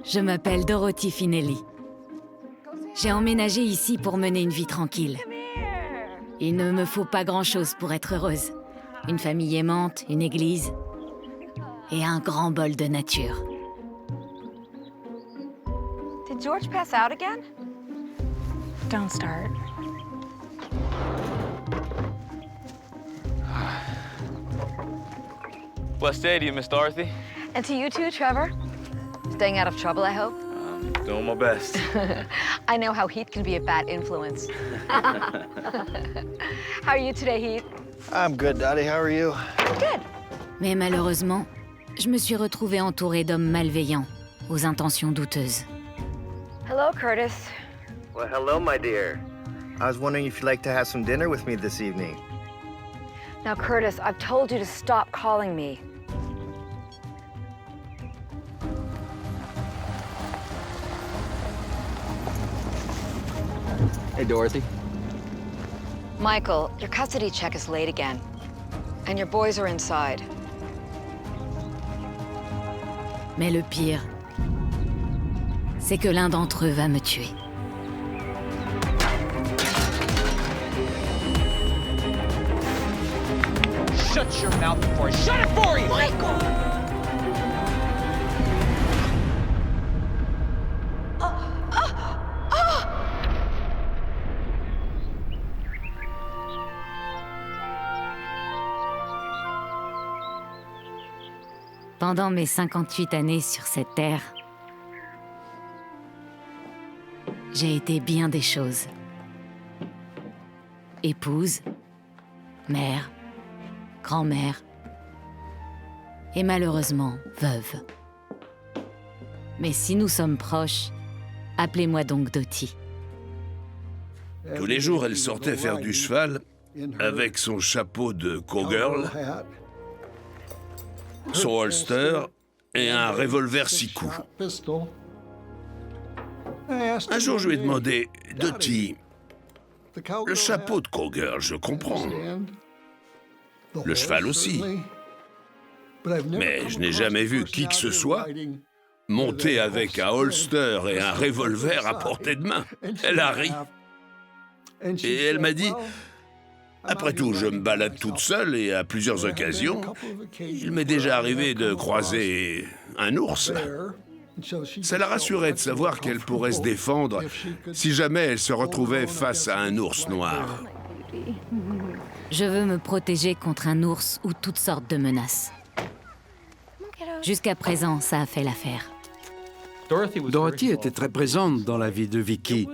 Je m'appelle Dorothy Finelli. J'ai emménagé ici pour mener une vie tranquille. Il ne me faut pas grand-chose pour être heureuse. Une famille aimante, une église et un grand bol de nature. Did George pass out again? Don't start. What stadium, Miss Dorothy? And to you too, Trevor. Staying out of trouble, I hope. Doing my best. I know how Heath can be a bad influence. How are you today, Heath? I'm good, Dottie. How are you? Good. Mais malheureusement, je me suis retrouvée entourée d'hommes malveillants, aux intentions douteuses. Hello, Curtis. Well, hello, my dear. I was wondering if you'd like to have some dinner with me this evening. Now, Curtis, I've told you to stop calling me. Hey, Dorothy. Michael, your custody check is late again. And your boys are inside. Mais le pire, c'est que l'un d'entre eux va me tuer. Shut your mouth before I shut it for you! Michael! Pendant mes 58 années sur cette terre, j'ai été bien des choses. Épouse, mère, grand-mère et malheureusement veuve. Mais si nous sommes proches, appelez-moi donc Dottie. Tous les jours, elle sortait faire du cheval avec son chapeau de cowgirl, son holster et un revolver 6 coups. Un jour, je lui ai demandé, « Dottie, le chapeau de cowgirl, je comprends. Le cheval aussi. Mais je n'ai jamais vu qui que ce soit monter avec un holster et un revolver à portée de main. » Elle a ri. Et elle m'a dit, « Après tout, je me balade toute seule et à plusieurs occasions, il m'est déjà arrivé de croiser un ours. » Ça la rassurait de savoir qu'elle pourrait se défendre si jamais elle se retrouvait face à un ours noir. Je veux me protéger contre un ours ou toutes sortes de menaces. Jusqu'à présent, ça a fait l'affaire. Dorothy était très présente dans la vie de Vicky.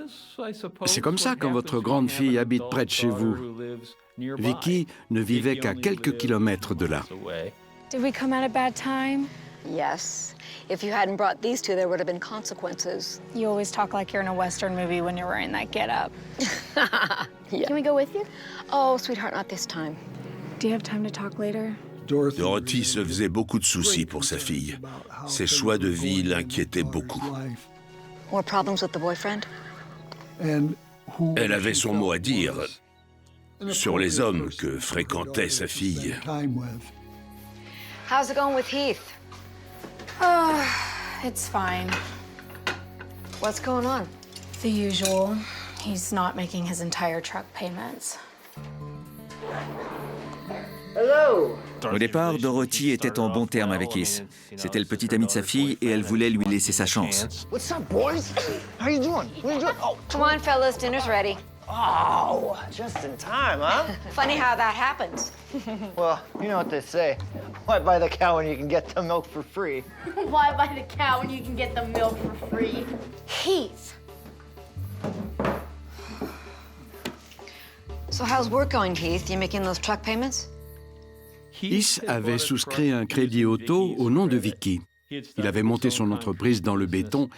C'est comme ça quand votre grande fille habite près de chez vous. Vicky ne vivait qu'à quelques kilomètres de là. Did we come at a bad time? Yes. If you hadn't brought these two, there would have been consequences. You always talk like you're in a Western movie when you're wearing that getup. Yeah. Can we go with you? Oh, sweetheart, not this time. Do you have time to talk later? Dorothy se faisait beaucoup de soucis pour sa fille. Ses choix de vie l'inquiétaient beaucoup. More problems with the boyfriend? Elle avait son mot à dire sur les hommes que fréquentait sa fille. How's it going with Heath? It's fine. What's going on? The usual. He's not making his entire truck payments. Au départ, Dorothy était en bon terme avec Heath. C'était le petit ami de sa fille et elle voulait lui laisser sa chance. What's up, boys? How you doing? What are you doing? Oh, Come on, fellas, dinner's ready. oh, just in time, huh? Funny how that happens. Well, you know what they say. Why buy the cow when you can get the milk for free? Why buy the cow when you can get the milk for free? Heath! So how's work going, Heath? You making those truck payments? Heath avait souscrit un crédit auto au nom de Vicky. Il avait monté son entreprise dans le béton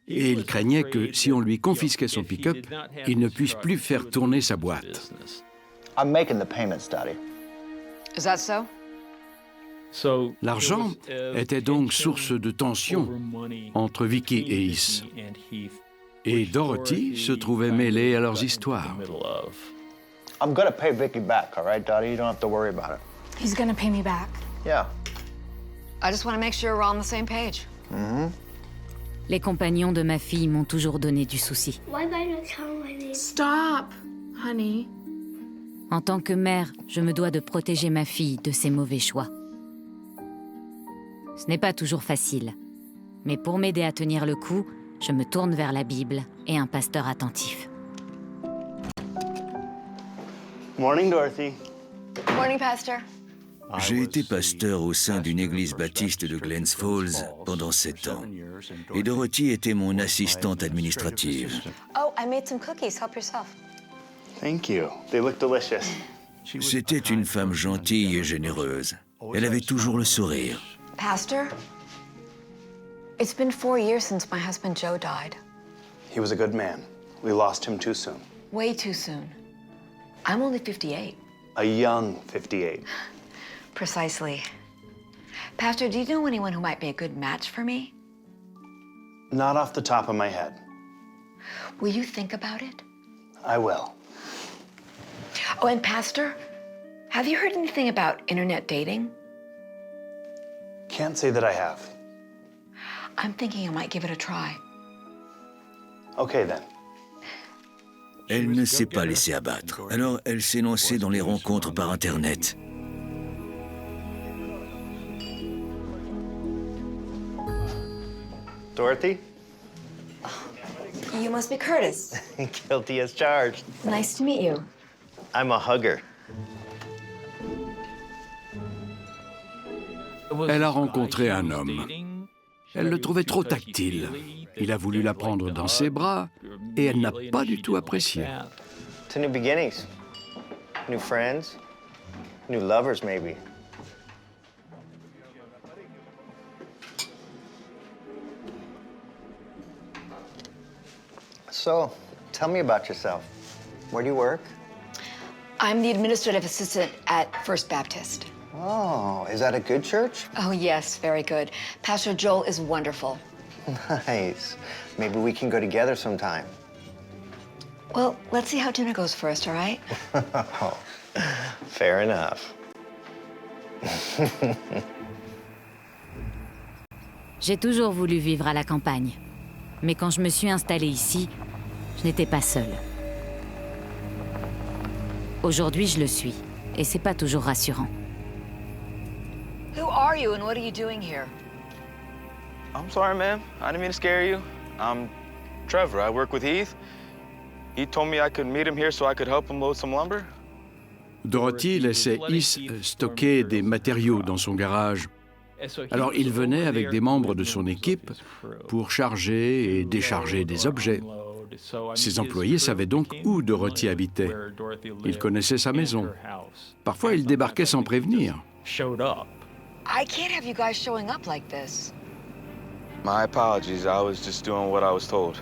et il craignait que si on lui confisquait son pick-up, il ne puisse plus faire tourner sa boîte. I'm making the payments, Dottie. Is that so? L'argent était donc source de tension entre Vicky et Heath. Et Dorothy se trouvait mêlée à leurs histoires. I'm gonna pay Vicky back, all right, Dottie? You don't have to worry about it. He's gonna pay me back. Yeah. I just want to make sure we're all on the same page. Les compagnons de ma fille m'ont toujours donné du souci. Stop, honey. En tant que mère, je me dois de protéger ma fille de ses mauvais choix. Ce n'est pas toujours facile. Mais pour m'aider à tenir le coup, je me tourne vers la Bible et un pasteur attentif. Morning, Dorothy. Morning, Pastor. J'ai été pasteur au sein d'une église baptiste de Glens Falls pendant 7 ans. Et Dorothy était mon assistante administrative. Oh, I made some cookies. Help yourself. Thank you. They look delicious. C'était une femme gentille et généreuse. Elle avait toujours le sourire. Pastor, it's been 4 years since my husband Joe died. He was a good man. We lost him too soon. Way too soon. I'm only 58. A young 58. Precisely. Pastor, do you know anyone who might be a good match for me? Not off the top of my head. Will you think about it? I will. Oh, and Pastor, have you heard anything about internet dating? Can't say that I have. I'm thinking I might give it a try. Okay, then. Elle ne s'est pas laissée abattre. Alors elle s'est lancée dans les rencontres par Internet. Dorothy? You must be Curtis. Guilty as charged. Nice to meet you. I'm a hugger. Elle a rencontré un homme. Elle le trouvait trop tactile. Il a voulu la prendre dans ses bras et elle n'a pas du tout apprécié. To new beginnings. New friends. New lovers, maybe. So, tell me about yourself. Where do you work? I'm the administrative assistant at First Baptist. Oh, is that a good church? Oh, yes, very good. Pastor Joel is wonderful. Nice. Maybe we can go together sometime. Well, let's see how dinner goes first, all right? Fair enough. J'ai toujours voulu vivre à la campagne. Mais quand je me suis installée ici, je n'étais pas seule. Aujourd'hui, je le suis. Et c'est pas toujours rassurant. Who are you and what are you doing here? I'm sorry, ma'am. I didn't mean to scare you. I'm Trevor. I work with Heath. He told me I could meet him here so I could help him load some lumber. Dorothy laissait Heath stocker des matériaux dans son garage. Alors il venait avec des membres de son équipe pour charger et décharger des objets. Ses employés savaient donc où Dorothy habitait. Ils connaissaient sa maison. Parfois, il débarquait sans prévenir. I can't have you guys showing up like this. My apologies. I was just doing what I was told.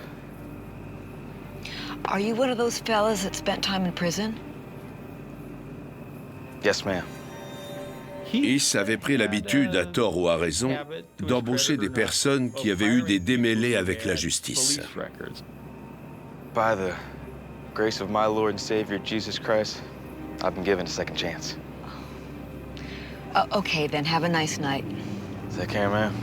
Are you one of those fellas that spent time in prison? Yes, ma'am. Heath avait pris l'habitude, à tort ou à raison, d'embaucher des personnes qui avaient eu des démêlés avec la justice. By the grace of my Lord and Savior, Jesus Christ, I've been given a second chance. Okay, then. Have a nice night. Take care, ma'am.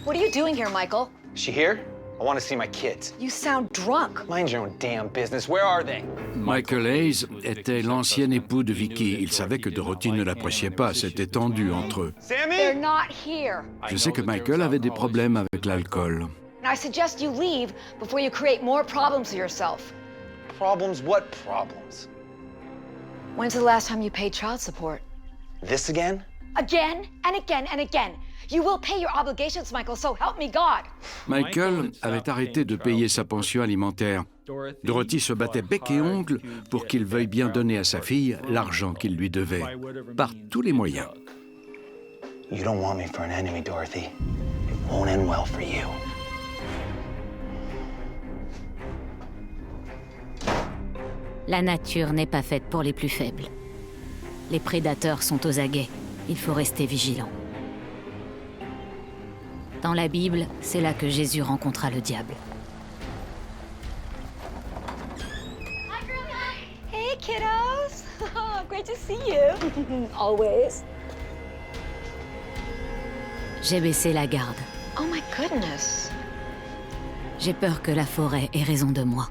What are you doing here, Michael? Is she here? I want to see my kids. You sound drunk. Mind your own damn business. Where are they? Michael Hayes était l'ancien époux de Vicky. Il savait que Dorothy ne l'appréciait pas. C'était tendu entre eux. They're not here. Je sais que Michael avait des problèmes avec l'alcool. And I suggest you leave before you create more problems for yourself. Problems? What problems? When's the last time you paid child support? This again? Again and again and again. You will pay your obligations, Michael, so help me God. Michael avait arrêté de payer sa pension alimentaire. Dorothy se battait bec et ongle pour qu'il veuille bien donner à sa fille l'argent qu'il lui devait, par tous les moyens. You don't want me for an enemy, Dorothy. It won't end well for you. La nature n'est pas faite pour les plus faibles. Les prédateurs sont aux aguets. Il faut rester vigilant. Dans la Bible, c'est là que Jésus rencontra le diable. Hey, kiddos. Great to see you. Always. J'ai baissé la garde. Oh my goodness. J'ai peur que la forêt ait raison de moi.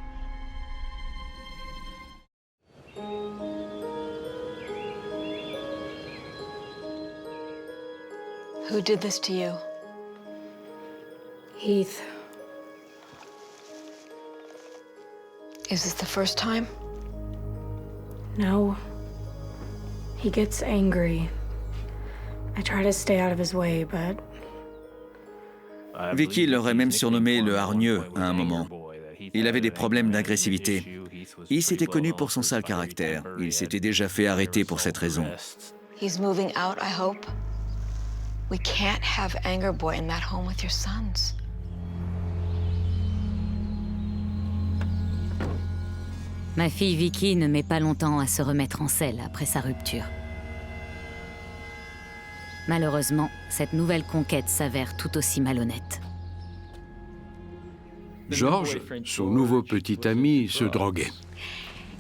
Who did this to you? Heath. Is this the first time? No. He gets angry. I try to stay out of his way, but... Vicky l'aurait même surnommé le hargneux à un moment. Il avait des problèmes d'agressivité. Heath était connu pour son sale caractère. Il s'était déjà fait arrêter pour cette raison. He's moving out, I hope. We can't have Anger Boy in that home with your sons. Ma fille Vicky ne met pas longtemps à se remettre en selle après sa rupture. Malheureusement, cette nouvelle conquête s'avère tout aussi malhonnête. George, son nouveau petit ami, se droguait.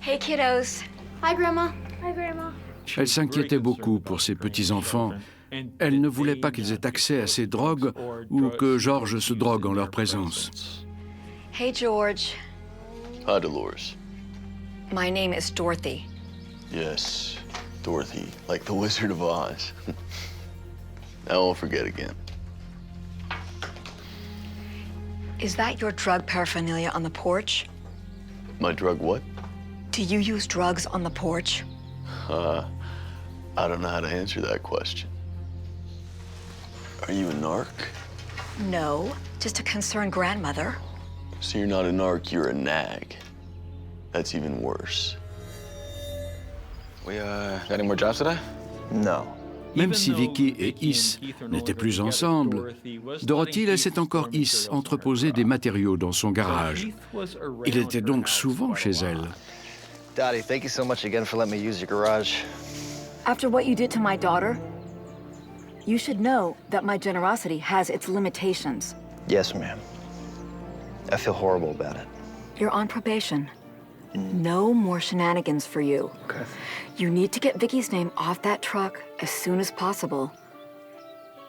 Hey, kiddos. Hi, Grandma. Hi, Grandma. Elle s'inquiétait beaucoup pour ses petits-enfants. Elle ne voulait pas qu'ils aient accès à ces drogues ou que George se drogue en leur présence. Hey, George. Hi, Dolores. My name is Dorothy. Yes, Dorothy, like the Wizard of Oz. I won't forget again. Is that your drug paraphernalia on the porch? My drug what? Do you use drugs on the porch? I don't know how to answer that question. Are you a narc? No, just a concerned grandmother. So you're not a narc, you're a nag. That's even worse. We, got any more jobs today? No. Même si Vicky et Heath n'étaient plus ensemble, Dorothy laissait encore Heath entreposer des matériaux dans son garage. Il était donc souvent chez elle. Dottie, thank you so much again for letting me use your garage. After what you did to my daughter, you should know that my generosity has its limitations. Yes, ma'am. I feel horrible about it. You're on probation. No more shenanigans for you. Okay. You need to get Vicky's name off that truck as soon as possible.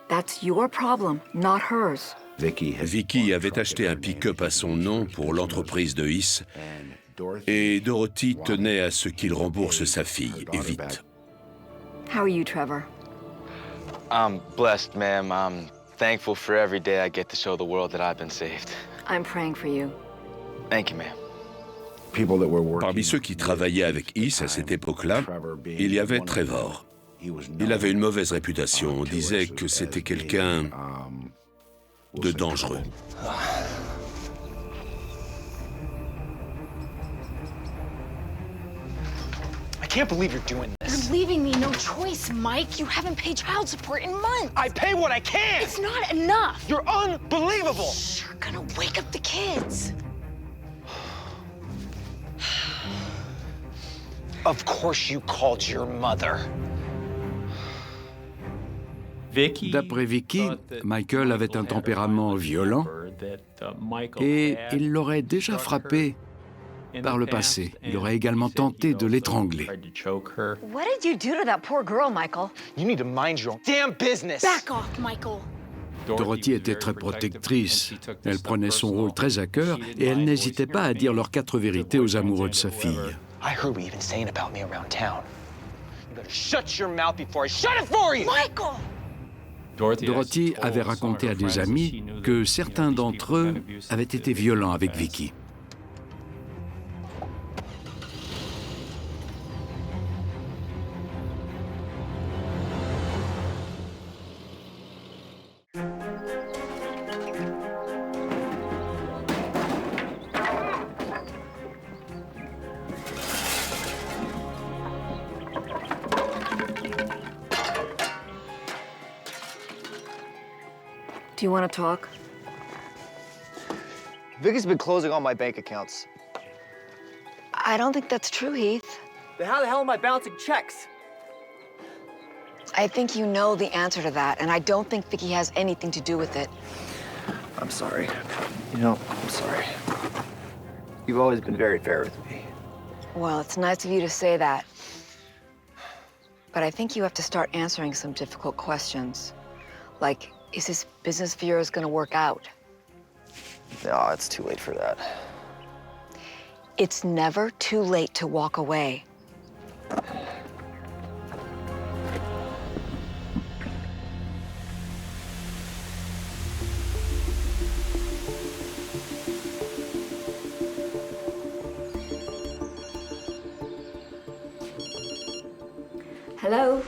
That's your problem, not hers. Vicky avait acheté un pick-up à son nom pour l'entreprise de Heath et Dorothy tenait à ce qu'il rembourse sa fille, et vite. How are you, Trevor? I'm blessed, ma'am. I'm thankful for every day I get to show the world that I've been saved. I'm praying for you. Thank you, ma'am. Parmi ceux qui travaillaient avec Heath à cette époque-là, il y avait Trevor. Il avait une mauvaise réputation. On disait que c'était quelqu'un de dangereux. I can't believe you're doing this. You're leaving me no choice, Mike. You haven't paid child support in months. I pay what I can. It's not enough. You're unbelievable. You're gonna wake up the kids. Of course you called your mother. D'après Vicky, Michael avait un tempérament violent et il l'aurait déjà frappé par le passé. Il aurait également tenté de l'étrangler. What did you do to that poor girl, Michael? You need to mind your own damn business. Back off, Michael. Dorothy était très protectrice. Elle prenait son rôle très à cœur et elle n'hésitait pas à dire leurs 4 vérités aux amoureux de sa fille. I heard what you've been saying about me around town. You better shut your mouth before I shut it for you! Michael! Dorothy avait raconté à des amis que certains d'entre eux avaient été violents avec Vicky. Do you want to talk? Vicky's been closing all my bank accounts. I don't think that's true, Heath. Then how the hell am I bouncing checks? I think you know the answer to that, and I don't think Vicky has anything to do with it. I'm sorry. You know, I'm sorry. You've always been very fair with me. Well, it's nice of you to say that. But I think you have to start answering some difficult questions. Like, is this business of yours gonna work out? No, it's too late for that. It's never too late to walk away. Hello?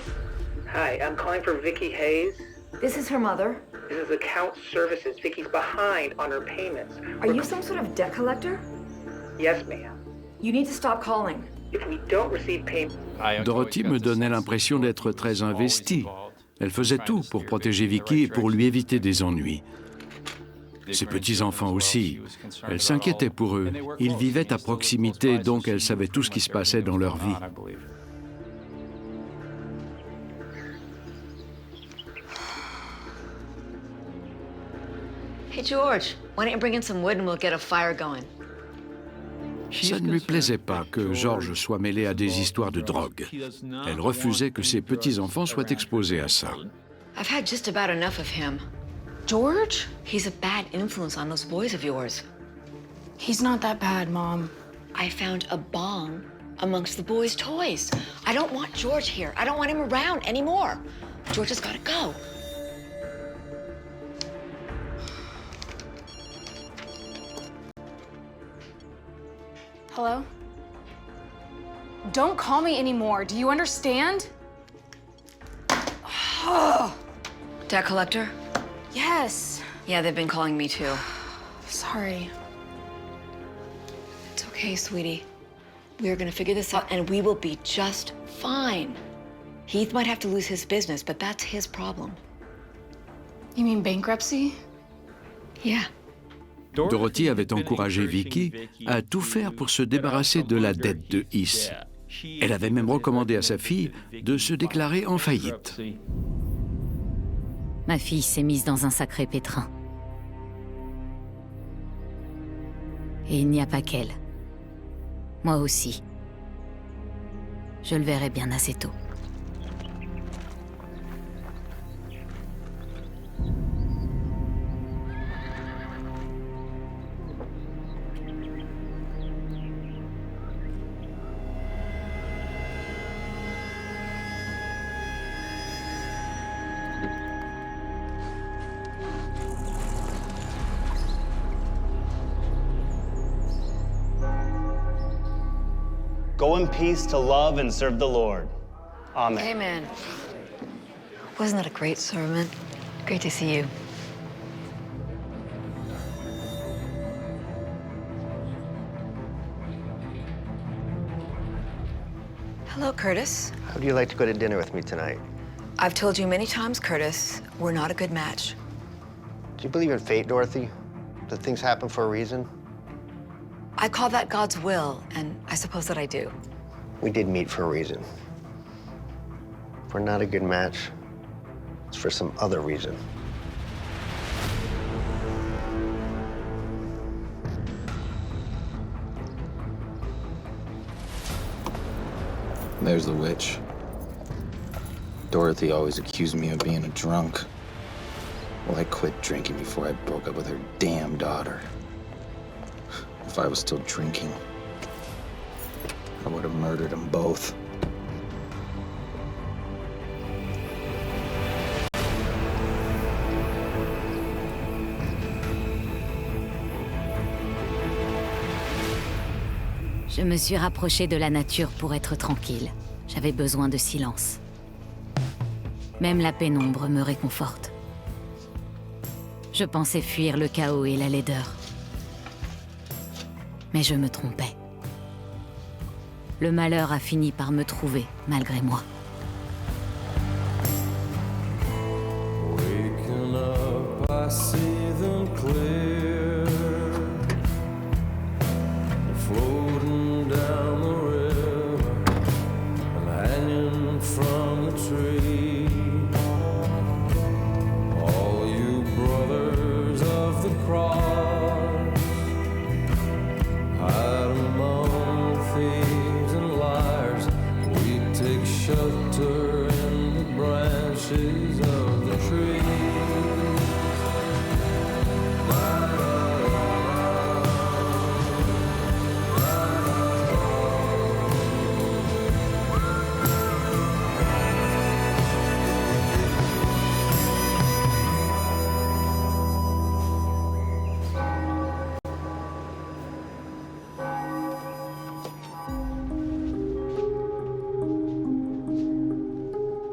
Hi, I'm calling for Vicky Hayes. This is her mother. This is account services. Vicky's behind on her payments. Are you some sort of debt collector? Yes, ma'am. You need to stop calling. If we don't receive payment... Dorothy me donnait l'impression d'être très investie. Elle faisait tout pour protéger Vicky et pour lui éviter des ennuis. Ses petits-enfants aussi. Elle s'inquiétait pour eux. Ils vivaient à proximité, donc elle savait tout ce qui se passait dans leur vie. Hey, George, why don't you bring in some wood and we'll get a fire going? Ça ne lui plaisait pas que George soit mêlé à des histoires de drogue. Elle refusait que ses petits-enfants soient exposés à ça. I've had just about enough of him. George? He's a bad influence on those boys of yours. He's not that bad, Mom. I found a bong amongst the boys' toys. I don't want George here. I don't want him around anymore. George has got to go. Hello? Don't call me anymore. Do you understand? Debt collector? Yes. Yeah, they've been calling me too. Sorry. It's okay, sweetie. We are gonna figure this out and we will be just fine. Heath might have to lose his business, but that's his problem. You mean bankruptcy? Yeah. Dorothy avait encouragé Vicky à tout faire pour se débarrasser de la dette de Heath. Elle avait même recommandé à sa fille de se déclarer en faillite. Ma fille s'est mise dans un sacré pétrin. Et il n'y a pas qu'elle. Moi aussi. Je le verrai bien assez tôt. Go in peace to love and serve the Lord. Amen. Amen. Wasn't that a great sermon? Great to see you. Hello, Curtis. How do you like to go to dinner with me tonight? I've told you many times, Curtis, we're not a good match. Do you believe in fate, Dorothy? That things happen for a reason? I call that God's will, and I suppose that I do. We did meet for a reason. If we're not a good match, it's for some other reason. There's the witch. Dorothy always accused me of being a drunk. Well, I quit drinking before I broke up with her damn daughter. If I was still drinking, I would have murdered them both. Je me suis rapprochée de la nature pour être tranquille. J'avais besoin de silence. Même la pénombre me réconforte. Je pensais fuir le chaos et la laideur. Mais je me trompais. Le malheur a fini par me trouver, malgré moi. Waking up, I see them clear. Floating down the river and hanging from the tree. All you brothers of the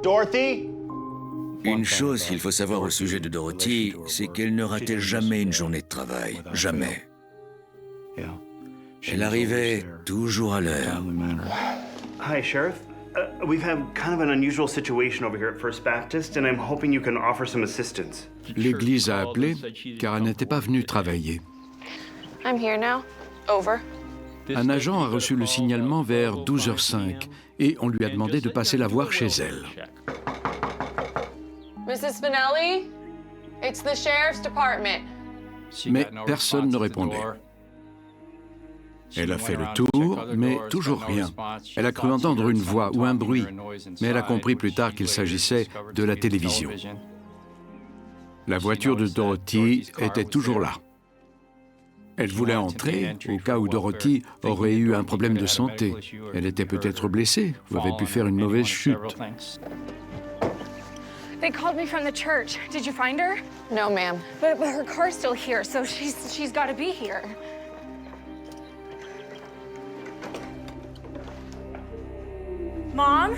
Dorothy? Une chose qu'il faut savoir au sujet de Dorothy, c'est qu'elle ne ratait jamais une journée de travail. Jamais. Elle arrivait toujours à l'heure. Hi, Sheriff. We've had kind of an unusual situation over here at First Baptist, and I'm hoping you can offer some assistance. L'église a appelé car elle n'était pas venue travailler. I'm here now. Over. Un agent a reçu le signalement vers 12h05 et on lui a demandé de passer la voir chez elle. Mrs. Spinelli? It's the Sheriff's Department. Mais personne ne répondait. Elle a fait le tour, mais toujours rien. Elle a cru entendre une voix ou un bruit, mais elle a compris plus tard qu'il s'agissait de la télévision. La voiture de Dorothy était toujours là. Elle voulait entrer au cas où Dorothy aurait eu un problème de santé. Elle était peut-être blessée ou avait pu faire une mauvaise chute. They called me from the church. Did you find her? No, ma'am. But her car's still here, so she's got to be here. Mom?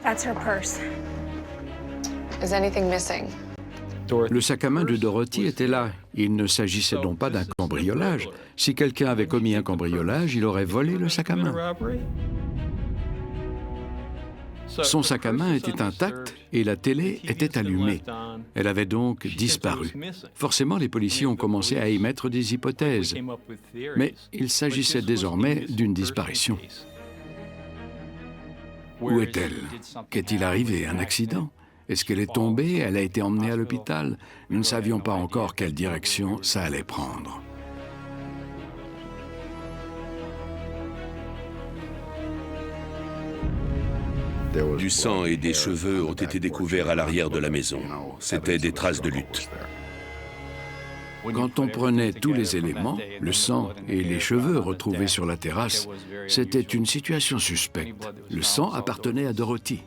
That's her purse. Is anything missing? Le sac à main de Dorothy était là. Il ne s'agissait donc pas d'un cambriolage. Si quelqu'un avait commis un cambriolage, il aurait volé le sac à main. Son sac à main était intact et la télé était allumée. Elle avait donc disparu. Forcément, les policiers ont commencé à émettre des hypothèses. Mais il s'agissait désormais d'une disparition. Où est-elle? Qu'est-il arrivé? Un accident? Est-ce qu'elle est tombée? Elle a été emmenée à l'hôpital? Nous ne savions pas encore quelle direction ça allait prendre. Du sang et des cheveux ont été découverts à l'arrière de la maison. C'étaient des traces de lutte. Quand on prenait tous les éléments, le sang et les cheveux retrouvés sur la terrasse, c'était une situation suspecte. Le sang appartenait à Dorothy.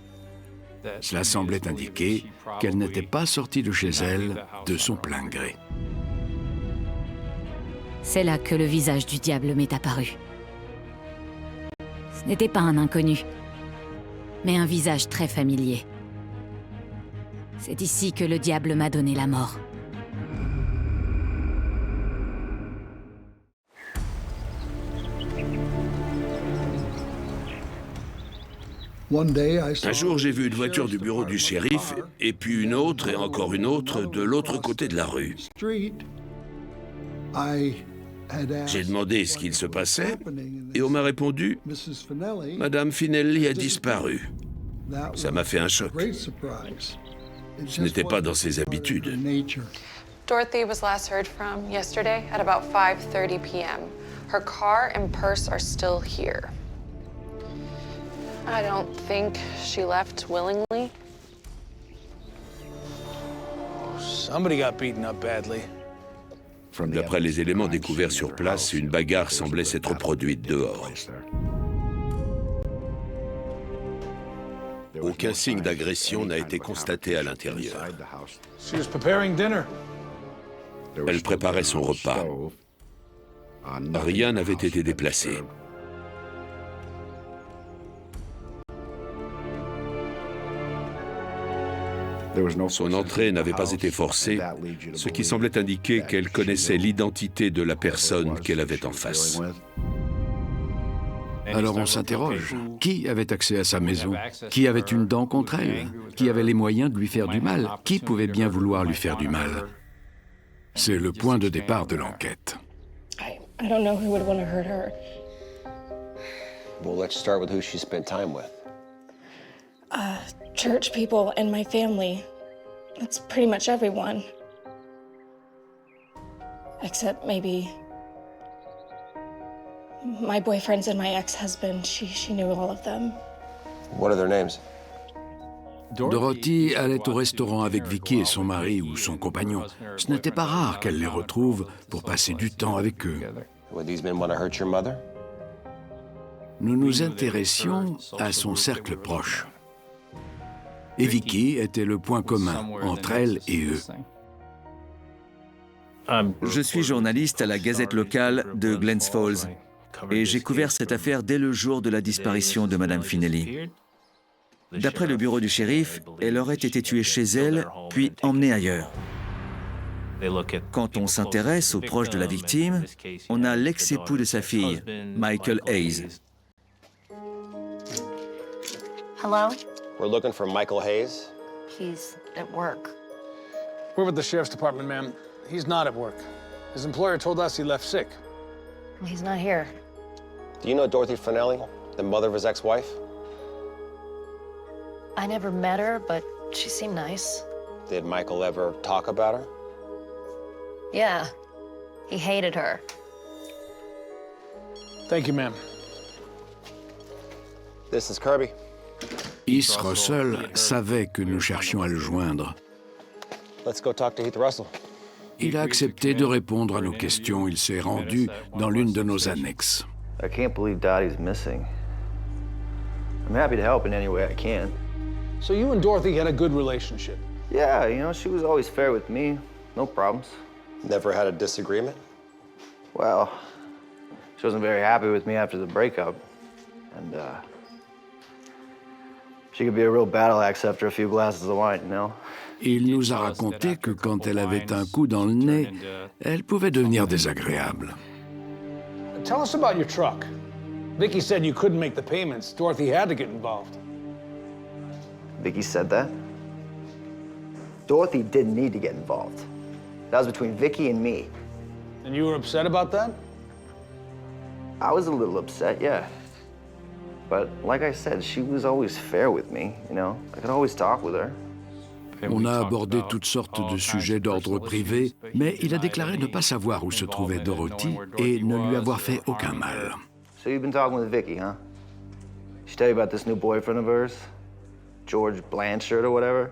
Cela semblait indiquer qu'elle n'était pas sortie de chez elle de son plein gré. C'est là que le visage du diable m'est apparu. Ce n'était pas un inconnu, mais un visage très familier. C'est ici que le diable m'a donné la mort. Un jour, j'ai vu une voiture du bureau du shérif, et puis une autre, et encore une autre, de l'autre côté de la rue. J'ai demandé ce qu'il se passait, et on m'a répondu « Madame Finelli a disparu ». Ça m'a fait un choc. Ce n'était pas dans ses habitudes. Dorothy was last heard from yesterday at about 5:30 p.m. Her car and purse are still here. I don't think she left willingly. Somebody got beaten up badly. D'après les éléments découverts sur place, une bagarre semblait s'être produite dehors. Aucun signe d'agression n'a été constaté à l'intérieur. Elle préparait son repas. Rien n'avait été déplacé. Son entrée n'avait pas été forcée, ce qui semblait indiquer qu'elle connaissait l'identité de la personne qu'elle avait en face. Alors on s'interroge. Qui avait accès à sa maison? Qui avait une dent contre elle? Qui avait les moyens de lui faire du mal? Qui pouvait bien vouloir lui faire du mal? C'est le point de départ de l'enquête. I don't know who would want to hurt her. Well, let's start with who she spent time with. Church people and my family. That's pretty much everyone. Except maybe my boyfriends and my ex-husband. She knew all of them. What are their names? Dorothy allait au restaurant avec Vicky et son mari ou son compagnon. Ce n'était pas rare qu'elle les retrouve pour passer du temps avec eux. Would these men want to hurt your mother? Nous nous intéressions à son cercle proche. Et Vicky était le point commun entre elle et eux. Je suis journaliste à la gazette locale de Glens Falls. et j'ai couvert cette affaire dès le jour de la disparition de Madame Finelli. D'après le bureau du shérif, elle aurait été tuée chez elle, puis emmenée ailleurs. Quand on s'intéresse aux proches de la victime, on a l'ex-époux de sa fille, Michael Hayes. Hello? We're looking for Michael Hayes. He's at work. We're with the sheriff's department, ma'am. He's not at work. His employer told us he left sick. He's not here. Do you know Dorothy Finelli, the mother of his ex-wife? I never met her, but she seemed nice. Did Michael ever talk about her? Yeah. He hated her. Thank you, ma'am. This is Kirby. East Russell savait que nous cherchions à le joindre. Let's go talk to Heath Russell. Il a accepté de répondre à nos questions. Il s'est rendu dans l'une de nos annexes. I can't believe Dottie's missing. I'm happy to help in any way I can. So you and Dorothy had a good relationship? Yeah, you know, she was always fair with me. No problems. Never had a disagreement? Well, she wasn't very happy with me after the breakup. And, she could be a real battle axe after a few glasses of wine, you know? Il nous a raconté que quand elle avait un coup dans le nez, elle pouvait devenir désagréable. Tell us about your truck. Vicky said you couldn't make the payments. Dorothy had to get involved. Vicky said that? Dorothy didn't need to get involved. That was between Vicky and me. And you were upset about that? I was a little upset, yeah. But like I said, she was always fair with me, you know? I could always talk with her. On a abordé toutes sortes de sujets d'ordre privé, mais il a déclaré ne pas savoir où se trouvait Dorothy et ne lui avoir fait aucun mal. So you've been talking with Vicky, huh? She tell you about this new boyfriend of hers? George Blanchard or whatever?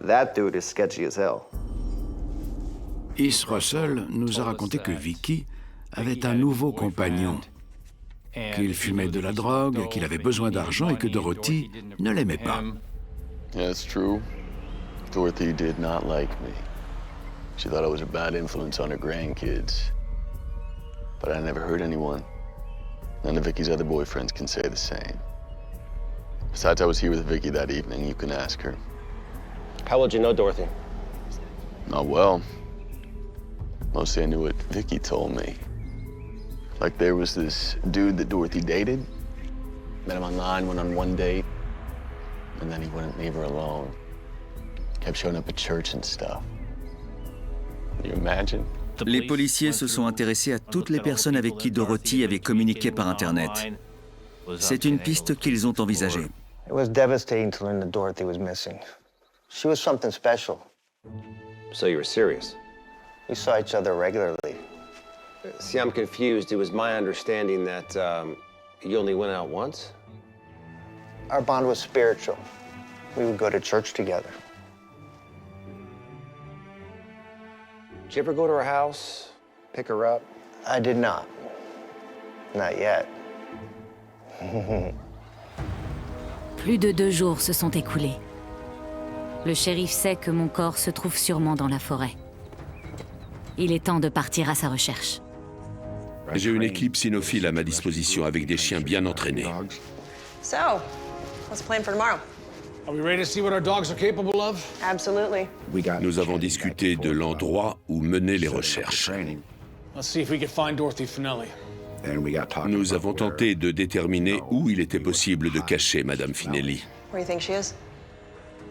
That dude is sketchy as hell. East Russell nous a raconté que Vicky avait un nouveau compagnon, qu'il fumait de la drogue, qu'il avait besoin d'argent et que Dorothy ne l'aimait pas. Yeah, it's true. Dorothy did not like me. She thought I was a bad influence on her grandkids. But I never hurt anyone. None of Vicky's other boyfriends can say the same. Besides, I was here with Vicky that evening. You can ask her. How well did you know Dorothy? Not well. Mostly I knew what Vicky told me. Like there was this dude that Dorothy dated. Met him online, went on one date. And then he wouldn't leave her alone. Kept showing up at church and stuff. Can you imagine? Les policiers se sont intéressés à toutes les personnes avec qui Dorothy avait communiqué par Internet. C'est une piste qu'ils ont envisagée. It was devastating to learn that Dorothy was missing. She was something special. So you were serious? We saw each other regularly. See, I'm confused. It was my understanding that you only went out once? Our bond was spiritual. We would go to church together. Did you ever go to her house, pick her up? I did not. Not yet. Plus de 2 jours se sont écoulés. Le shérif sait que mon corps se trouve sûrement dans la forêt. Il est temps de partir à sa recherche. J'ai une équipe cynophile à ma disposition avec des chiens bien entraînés. So, what's the plan for tomorrow? Are we ready to see what our dogs are capable of? Absolutely. Nous avons discuté de l'endroit où mener les recherches. Let's see if we can find Dorothy Finelli. Nous avons tenté de déterminer où il était possible de cacher Madame Finelli. Where do you think she is?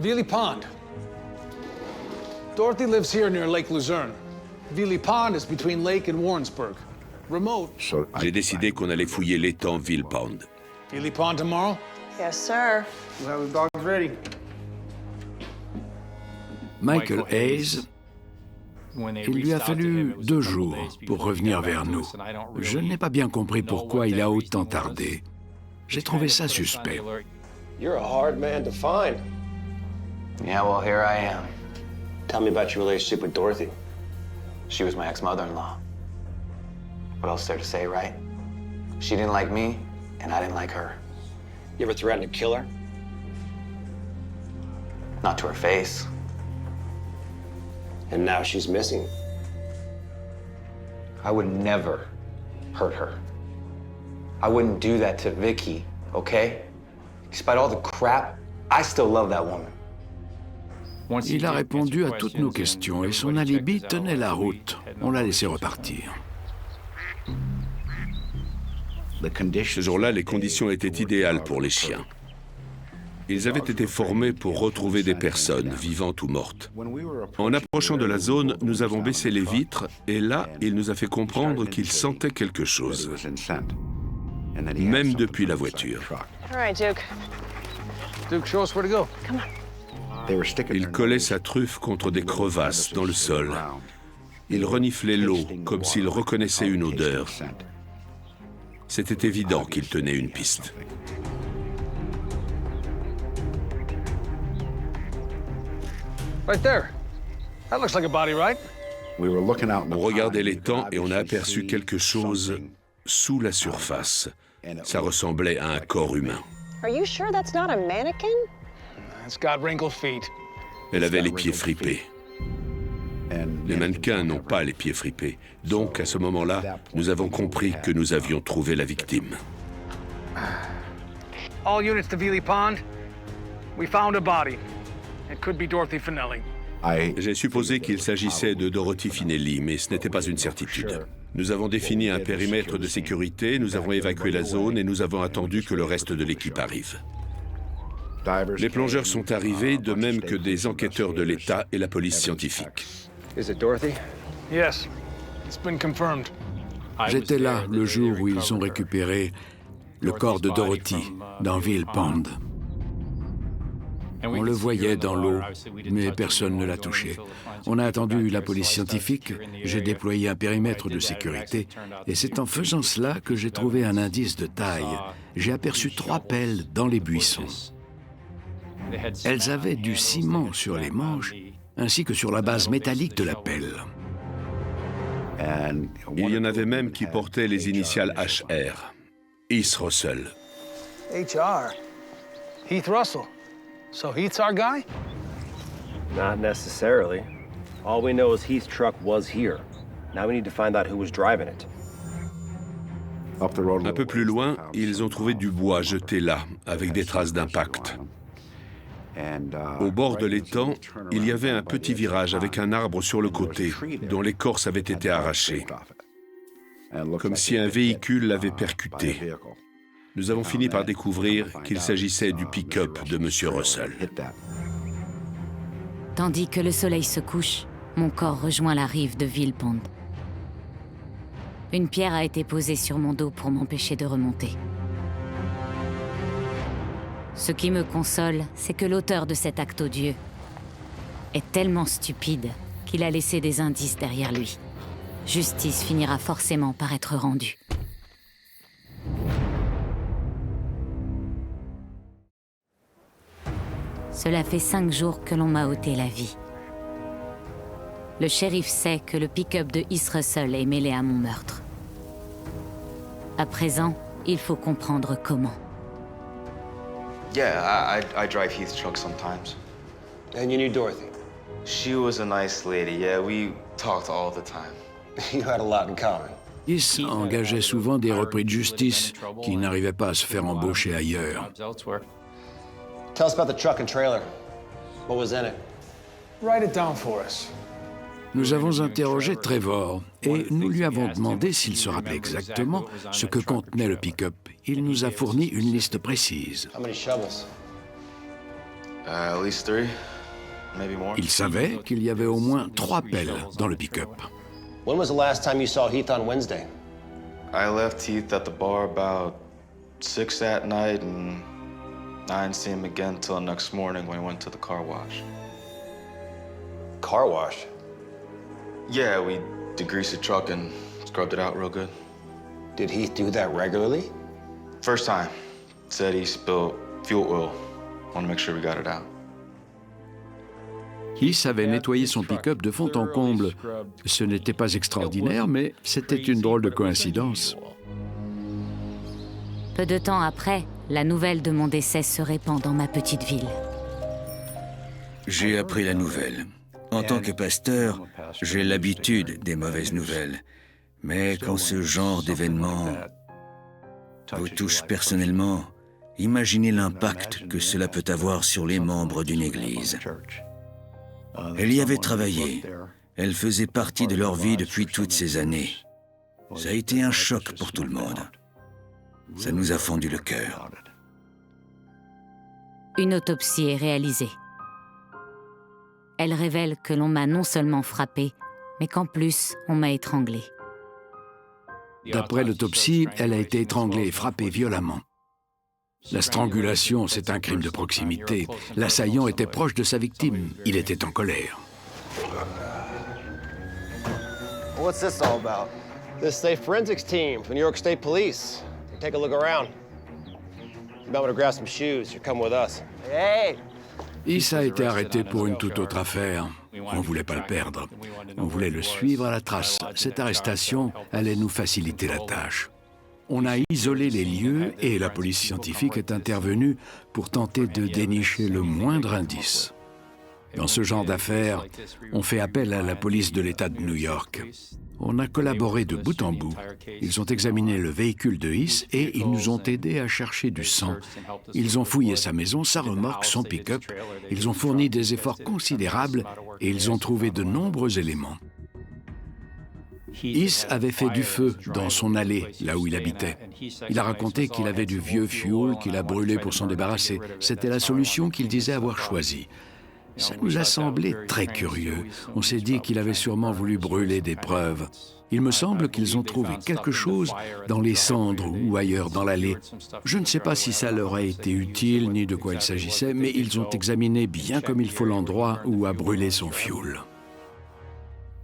Veely Pond. Dorothy lives here near Lake Luzerne. Veely Pond is between Lake and Warrensburg. Remote. J'ai décidé qu'on allait fouiller l'étang Veely Pond. Veely Pond tomorrow? Yes, sir. We'll have the dogs ready. Michael Hayes, il lui a fallu 2 jours pour revenir vers nous. Je n'ai pas bien compris pourquoi il a autant tardé. J'ai trouvé ça suspect. You're a hard man to find. Yeah, well, here I am. Tell me about your relationship with Dorothy. She was my ex-mother-in-law. What else is there to say, right? She didn't like me, and I didn't like her. You ever threatened to kill her? Not to her face. And now she's missing. I would never hurt her. I wouldn't do that to Vicky, okay? Despite all the crap, I still love that woman. Il a répondu à toutes nos questions et son alibi tenait la route. On l'a laissé repartir. Ce jour-là, les conditions étaient idéales pour les chiens. Ils avaient été formés pour retrouver des personnes, vivantes ou mortes. En approchant de la zone, nous avons baissé les vitres et là, il nous a fait comprendre qu'il sentait quelque chose. Même depuis la voiture. All right, Duke. Duke, show us where to go. Come on. Il collait sa truffe contre des crevasses dans le sol. Il reniflait l'eau comme s'il reconnaissait une odeur. C'était évident qu'il tenait une piste. Right there. That looks like a body, right? On regardait l'étang et on a aperçu quelque chose sous la surface. Ça ressemblait à un corps humain. Are you sure that's not a mannequin? It's got wrinkled feet. Elle avait les pieds fripés. Les mannequins n'ont pas les pieds fripés. Donc, à ce moment-là, nous avons compris que nous avions trouvé la victime. All units to Veely Pond. We found a body. It could be Dorothy Finelli. J'ai supposé qu'il s'agissait de Dorothy Finelli, mais ce n'était pas une certitude. Nous avons défini un périmètre de sécurité, nous avons évacué la zone et nous avons attendu que le reste de l'équipe arrive. Les plongeurs sont arrivés, de même que des enquêteurs de l'État et la police scientifique. Is it Dorothy? Yes. It's been confirmed. J'étais là le jour où ils ont récupéré le corps de Dorothy dans Veely Pond. On le voyait dans l'eau, mais personne ne l'a touché. On a attendu la police scientifique, j'ai déployé un périmètre de sécurité, et c'est en faisant cela que j'ai trouvé un indice de taille. J'ai aperçu 3 pelles dans les buissons. Elles avaient du ciment sur les manches, ainsi que sur la base métallique de la pelle. Il y en avait même qui portaient les initiales HR. Heath Russell. HR. Heath Russell. So Heath's our guy? Not necessarily. All we know is Heath's truck was here. Now we need to find out who was driving it. Un peu plus loin, ils ont trouvé du bois jeté là, avec des traces d'impact. Au bord de l'étang, il y avait un petit virage avec un arbre sur le côté, dont l'écorce avait été arrachée, comme si un véhicule l'avait percuté. Nous avons fini par découvrir qu'il s'agissait du pick-up de M. Russell. Tandis que le soleil se couche, mon corps rejoint la rive de Veely Pond. Une pierre a été posée sur mon dos pour m'empêcher de remonter. Ce qui me console, c'est que l'auteur de cet acte odieux est tellement stupide qu'il a laissé des indices derrière lui. Justice finira forcément par être rendue. Cela fait 5 jours que l'on m'a ôté la vie. Le shérif sait que le pick-up de Heath Russell est mêlé à mon meurtre. À présent, il faut comprendre comment. Yeah, I drive Heath's truck sometimes. And you knew Dorothy? She was a nice lady, yeah, we talked all the time. You had a lot in common. Heath engageait souvent des repris de justice qui n'arrivaient pas à se faire embaucher ailleurs. Tell us about the truck and trailer. What was in it? Write it down for us. Nous avons interrogé Trevor et nous lui avons demandé s'il se rappelait exactement ce que contenait le pick-up. Il nous a fourni une liste précise. How many shovels? At least 3, maybe more. Il savait qu'il y avait au moins 3 pelles dans le pick-up. When was the last time you saw Heath on Wednesday? I left Heath at the bar about 6 that night, and I didn't see him again till the next morning when he went to the car wash. Car wash? Yeah, we degreased the truck and scrubbed it out real good. Did Heath do that regularly? First time. Said he spilled fuel oil. Want to make sure we got it out. Heath avait nettoyé son pick-up de fond en comble. Ce n'était pas extraordinaire, mais c'était une drôle de coïncidence. Peu de temps après, la nouvelle de mon décès se répand dans ma petite ville. J'ai appris la nouvelle. En tant que pasteur, j'ai l'habitude des mauvaises nouvelles. Mais quand ce genre d'événement vous touche personnellement, imaginez l'impact que cela peut avoir sur les membres d'une église. Elle y avait travaillé. Elle faisait partie de leur vie depuis toutes ces années. Ça a été un choc pour tout le monde. Ça nous a fendu le cœur. Une autopsie est réalisée. Elle révèle que l'on m'a non seulement frappée, mais qu'en plus, on m'a étranglée. D'après l'autopsie, elle a été étranglée et frappée violemment. La strangulation, c'est un crime de proximité. L'assaillant était proche de sa victime. Il était en colère. What's this all about? This is a forensics team from the New York State Police. Take a look around. You might want to grab some shoes. You come with us. Hey! Issa a été arrêté pour une toute autre affaire. On ne voulait pas le perdre. On voulait le suivre à la trace. Cette arrestation allait nous faciliter la tâche. On a isolé les lieux et la police scientifique est intervenue pour tenter de dénicher le moindre indice. Dans ce genre d'affaires, on fait appel à la police de l'État de New York. On a collaboré de bout en bout. Ils ont examiné le véhicule de Heath et ils nous ont aidés à chercher du sang. Ils ont fouillé sa maison, sa remorque, son pick-up. Ils ont fourni des efforts considérables et ils ont trouvé de nombreux éléments. Heath avait fait du feu dans son allée, là où il habitait. Il a raconté qu'il avait du vieux fuel qu'il a brûlé pour s'en débarrasser. C'était la solution qu'il disait avoir choisie. Ça nous a semblé très curieux. On s'est dit qu'il avait sûrement voulu brûler des preuves. Il me semble qu'ils ont trouvé quelque chose dans les cendres ou ailleurs dans l'allée. Je ne sais pas si ça leur a été utile ni de quoi il s'agissait, mais ils ont examiné bien comme il faut l'endroit où a brûlé son fuel.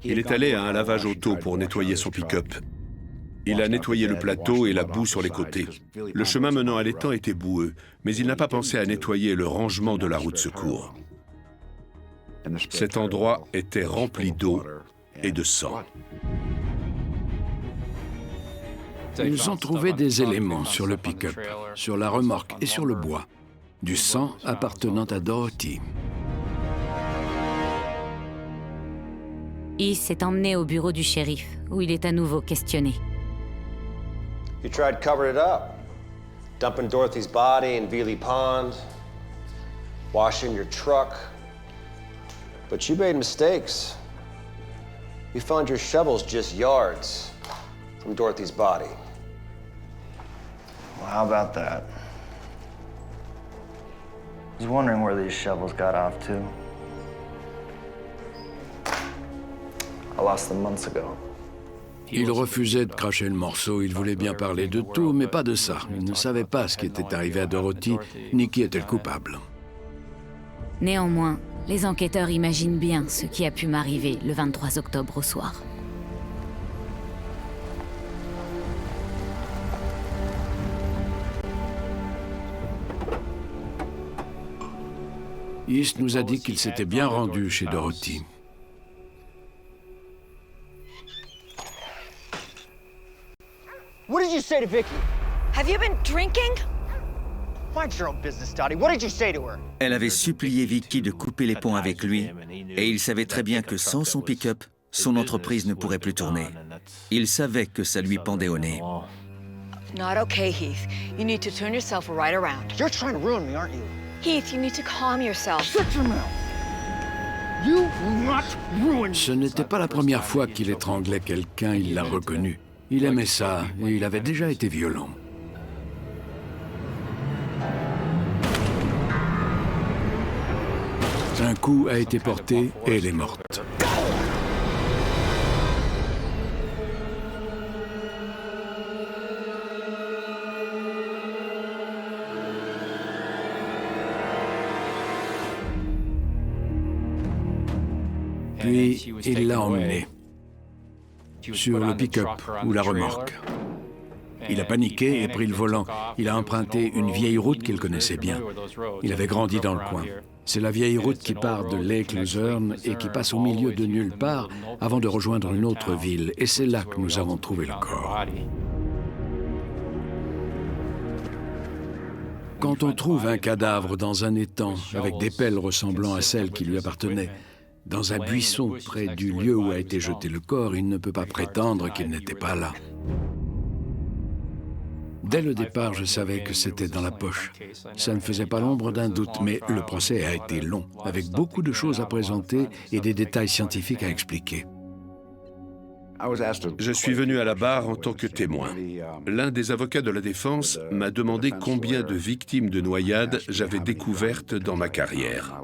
Il est allé à un lavage auto pour nettoyer son pick-up. Il a nettoyé le plateau et la boue sur les côtés. Le chemin menant à l'étang était boueux, mais il n'a pas pensé à nettoyer le rangement de la roue de secours. Cet endroit était rempli d'eau et de sang. Ils ont trouvé des éléments sur le pick-up, sur la remorque et sur le bois. Du sang appartenant à Dorothy. Heath est emmené au bureau du shérif, où il est à nouveau questionné. You tried covering it up. Dumping Dorothy's body in Veely Pond. Washing your truck. But you made mistakes. We found your shovels just yards from Dorothy's body. Well, how about that? I was wondering where these shovels got off to. I lost them months ago. Il refusait de cracher le morceau, il voulait bien parler de tout, mais pas de ça. Il ne savait pas ce qui était arrivé à Dorothy, ni qui était le coupable. Néanmoins, les enquêteurs imaginent bien ce qui a pu m'arriver le 23 octobre au soir. Heath nous a dit qu'il s'était bien rendu chez Dorothy. What did you say to Vicky? Have you been drinking? Mind your own business, Dottie. What did you say to her? Elle avait supplié Vicky de couper les ponts avec lui, et il savait très bien que sans son pick-up, son entreprise ne pourrait plus tourner. Il savait que ça lui pendait au nez. Not okay, Heath. You need to turn yourself right around. You're trying to ruin me, aren't you? Heath, you need to calm yourself. Shut your mouth. You will not ruin me. Ce n'était pas la première fois qu'il étranglait quelqu'un, il l'a reconnu. Il aimait ça, et il avait déjà été violent. Un coup a été porté et elle est morte. Puis, il l'a emmenée sur le pick-up ou la remorque. Il a paniqué et pris le volant. Il a emprunté une vieille route qu'il connaissait bien. Il avait grandi dans le coin. C'est la vieille route qui part de Lake Luzerne et qui passe au milieu de nulle part avant de rejoindre une autre ville. Et c'est là que nous avons trouvé le corps. Quand on trouve un cadavre dans un étang avec des pelles ressemblant à celles qui lui appartenaient, dans un buisson près du lieu où a été jeté le corps, il ne peut pas prétendre qu'il n'était pas là. Dès le départ, je savais que c'était dans la poche. Ça ne faisait pas l'ombre d'un doute, mais le procès a été long, avec beaucoup de choses à présenter et des détails scientifiques à expliquer. Je suis venu à la barre en tant que témoin. L'un des avocats de la défense m'a demandé combien de victimes de noyade j'avais découvertes dans ma carrière.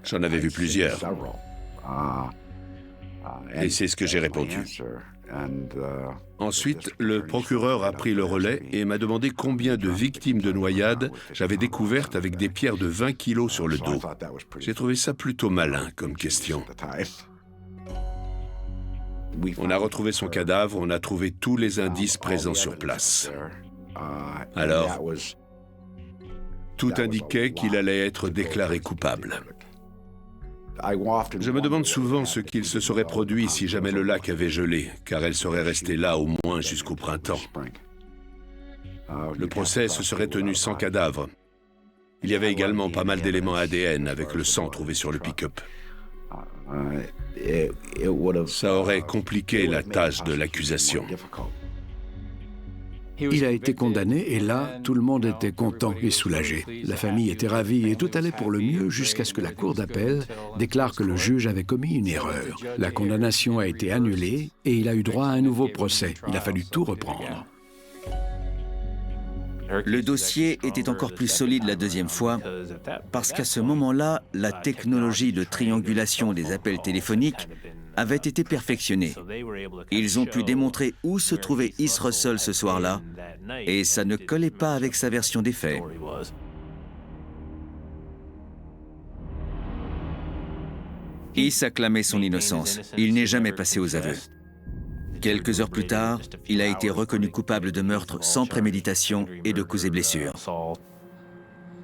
J'en avais vu plusieurs. Et c'est ce que j'ai répondu. Ensuite, le procureur a pris le relais et m'a demandé combien de victimes de noyade j'avais découvertes avec des pierres de 20 kilos sur le dos. J'ai trouvé ça plutôt malin comme question. On a retrouvé son cadavre, on a trouvé tous les indices présents sur place. Alors, tout indiquait qu'il allait être déclaré coupable. Je me demande souvent ce qu'il se serait produit si jamais le lac avait gelé, car elle serait restée là au moins jusqu'au printemps. Le procès se serait tenu sans cadavre. Il y avait également pas mal d'éléments ADN avec le sang trouvé sur le pick-up. Ça aurait compliqué la tâche de l'accusation. Il a été condamné et là, tout le monde était content et soulagé. La famille était ravie et tout allait pour le mieux jusqu'à ce que la cour d'appel déclare que le juge avait commis une erreur. La condamnation a été annulée et il a eu droit à un nouveau procès. Il a fallu tout reprendre. Le dossier était encore plus solide la deuxième fois parce qu'à ce moment-là, la technologie de triangulation des appels téléphoniques avait été perfectionnée. Ils ont pu démontrer où se trouvait East Russell ce soir-là et ça ne collait pas avec sa version des faits. East a clamé son innocence. Il n'est jamais passé aux aveux. Quelques heures plus tard, il a été reconnu coupable de meurtre sans préméditation et de coups et blessures.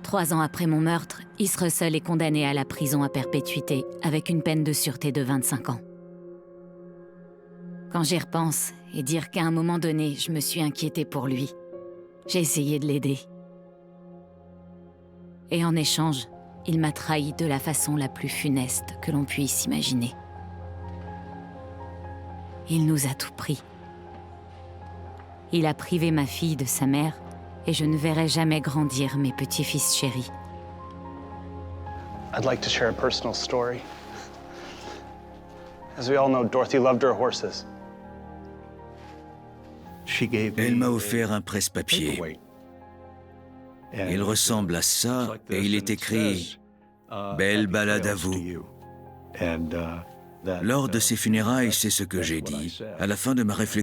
3 ans après mon meurtre, East Russell est condamné à la prison à perpétuité avec une peine de sûreté de 25 ans. Quand j'y repense et dire qu'à un moment donné, je me suis inquiétée pour lui, j'ai essayé de l'aider. Et en échange, il m'a trahi de la façon la plus funeste que l'on puisse imaginer. Il nous a tout pris. Il a privé ma fille de sa mère et je ne verrai jamais grandir mes petits-fils chéris. I'd like to share a personal story. As we all know, Dorothy loved her horses. Elle m'a offert un presse-papier. Il ressemble à ça et il est écrit « Belle balade à vous ». Lors de ses funérailles, c'est ce que j'ai dit. À la fin de ma réflexion,